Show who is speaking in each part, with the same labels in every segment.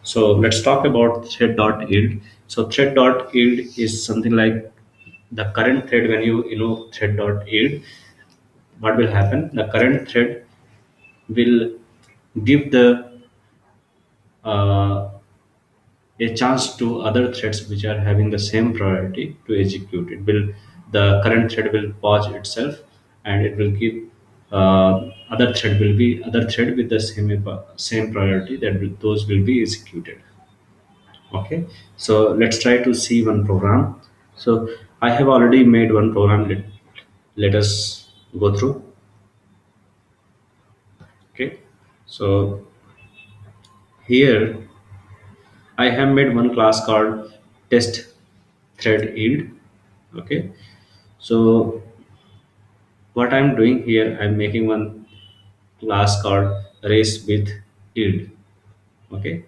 Speaker 1: So let's talk about thread dot yield. So thread dot yield is something like the current thread. When you thread dot yield, what will happen? The current thread will give the uh, a chance to other threads which are having the same priority to execute. It will The current thread will pause itself, and it will give other thread with the same priority those will be executed. Okay, so let's try to see one program. So I have already made one program. Let us go through. Okay, so here I have made one class called test thread yield. Okay, so what I'm doing here, I'm making one class called race with yield. Okay,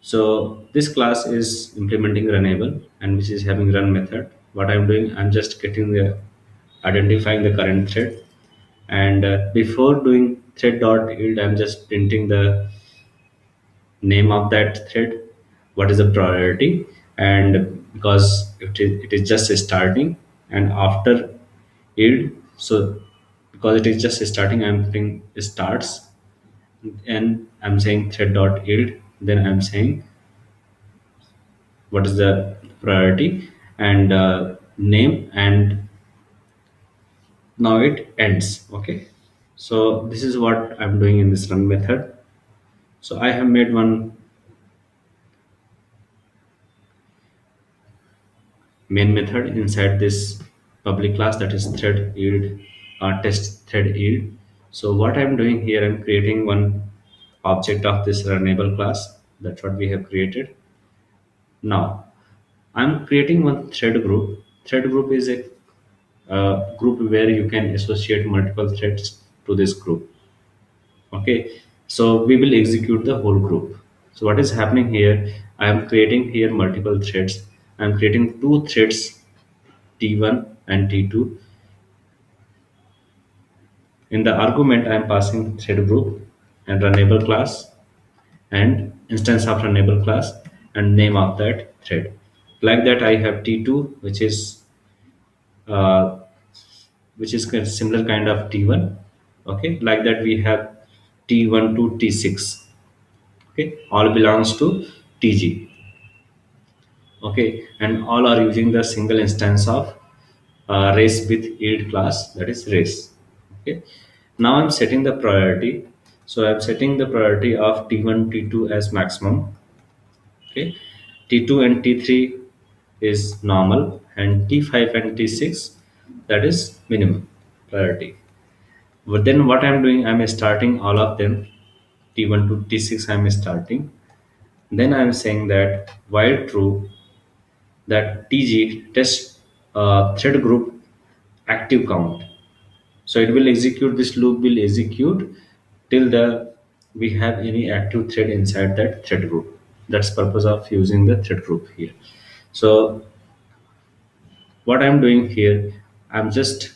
Speaker 1: so this class is implementing runnable and which is having run method. What I'm doing, I'm just getting the identifying the current thread, and before doing thread dot yield, I'm just printing the name of that thread, what is the priority, and because it is just starting, and after yield, so because it is just starting, I'm putting starts, and I'm saying thread dot yield, then I'm saying what is the priority and name, and now it ends. Okay, so this is what I'm doing in this run method. So I have made one main method inside this public class, that is thread yield, test thread yield. So what I'm doing here, I'm creating one object of this runnable class. That's what we have created. Now I'm creating one thread group. Thread group is a group where you can associate multiple threads to this group. Okay, so we will execute the whole group. So what is happening here, I am creating here multiple threads. I'm creating two threads, t1 and t2. In the argument, I am passing thread group and runnable class and instance of runnable class and name of that thread. Like that, I have T2, uh, which is similar kind of T1. Okay, like that we have T1 to T6. Okay, all belongs to TG. Okay, and all are using the single instance of race with yield class, that is race. Okay, now I'm setting the priority. So I'm setting the priority of t1 t2 as maximum. Okay, t2 and t3 is normal, and t5 and t6, that is minimum priority. But then what I'm doing, I'm starting all of them, t1 to t6 I'm starting. Then I'm saying that while true, that tg test thread group active count. So it will execute, this loop will execute till the we have any active thread inside that thread group. That's purpose of using the thread group here. So what I'm doing here, I'm just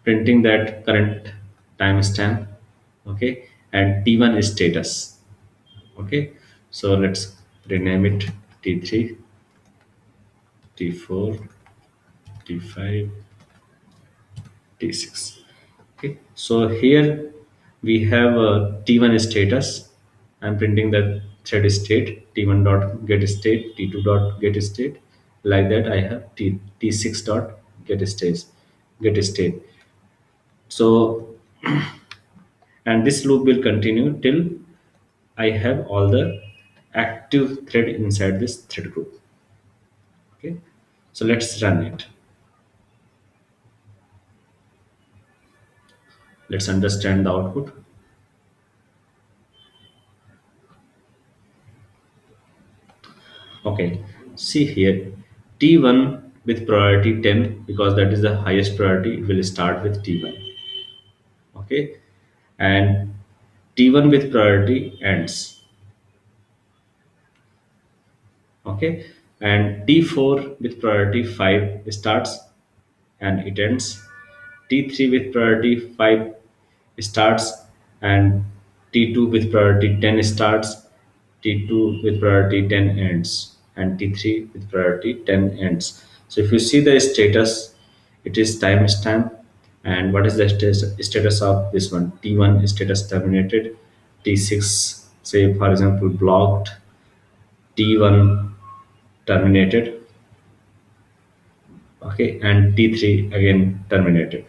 Speaker 1: printing that current timestamp. Okay, and t1 is status. Okay, so let's rename it t3, t4, t5, t6. Okay, so here we have t1 status. I'm printing the thread state, t1 dot get state, t2 dot get state. Like that, I have t6 dot get state. So, and this loop will continue till I have all the active thread inside this thread group. Okay, so let's run it. Let's understand the output. Okay, see here, T1 with priority 10, because that is the highest priority, it will start with T1. Okay, and T1 with priority ends. Okay, and T4 with priority 5 starts and it ends. T3 with priority 5 starts, and T2 with priority 10 starts, T2 with priority 10 ends, and T3 with priority 10 ends. So if you see the status, it is timestamp. And what is the status of this one? T1 status terminated, T6, say for example, blocked, T1 terminated, okay, and T3 again terminated.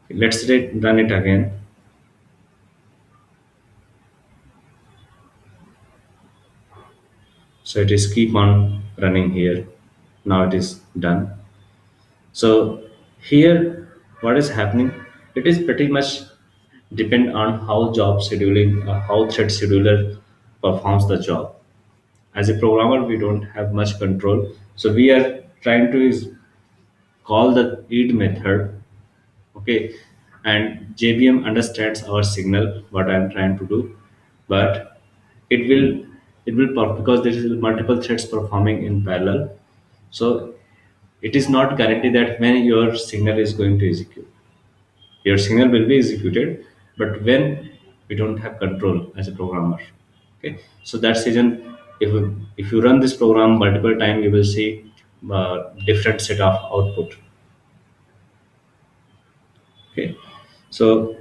Speaker 1: Let's run it again. So it is keep on running here. Now it is done. So here, what is happening? It is pretty much depend on how job scheduling, how thread scheduler performs the job. As a programmer, we don't have much control. So we are trying to is call the read method, okay, and JVM understands our signal, what I'm trying to do, but it will because there is multiple threads performing in parallel. So it is not guaranteed that when your signal is going to execute. Your signal will be executed, but when we don't have control as a programmer. Okay, so that's reason if you run this program multiple times, you will see different set of output. Okay, so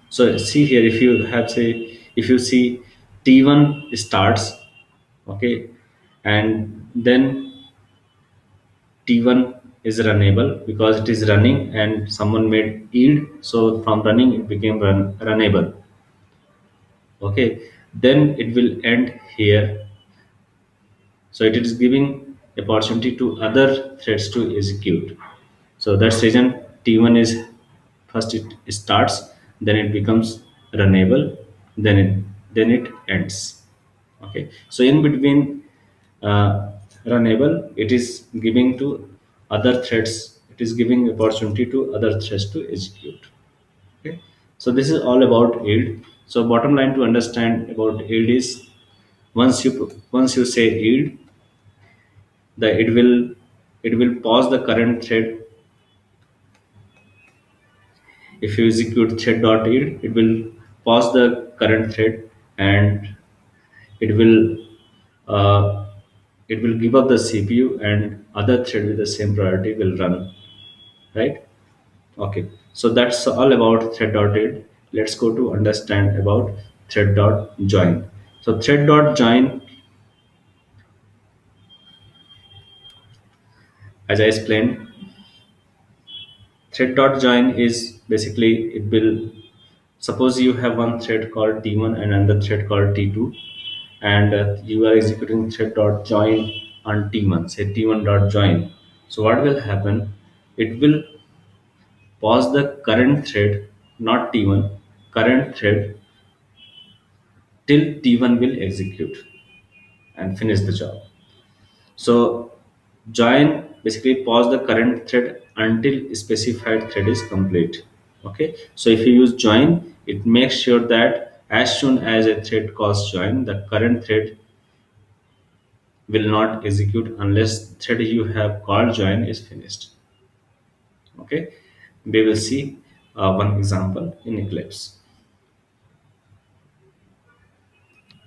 Speaker 1: see here, if you have say, if you see T1 starts, okay, and then T1 is runnable because it is running and someone made yield. So from running it became runnable. Okay, then it will end here. So it is giving opportunity to other threads to execute. So that's reason T1 is first it starts, then it becomes runnable, then it ends. Okay, so in between runnable, it is giving to other threads. It is giving opportunity to other threads to execute. Okay, so this is all about yield. So bottom line to understand about yield is once you say yield, the it will pause the current thread. If you execute thread dot yield, it will pause the current thread, and it will uh, it will give up the CPU, and other thread with the same priority will run, right? Okay, so that's all about thread dot yield. Let's go to understand about thread dot join. So thread dot join, as I explained, thread dot join is basically it will suppose you have one thread called T1 and another thread called T2, and you are executing thread dot join on T1, say T1 dot join. So what will happen? It will pause the current thread, not T1, current thread till T1 will execute and finish the job. So join basically pause the current thread until specified thread is complete. Okay, so if you use join, it makes sure that as soon as a thread calls join, the current thread will not execute unless thread you have called join is finished. Okay, we will see one example in Eclipse.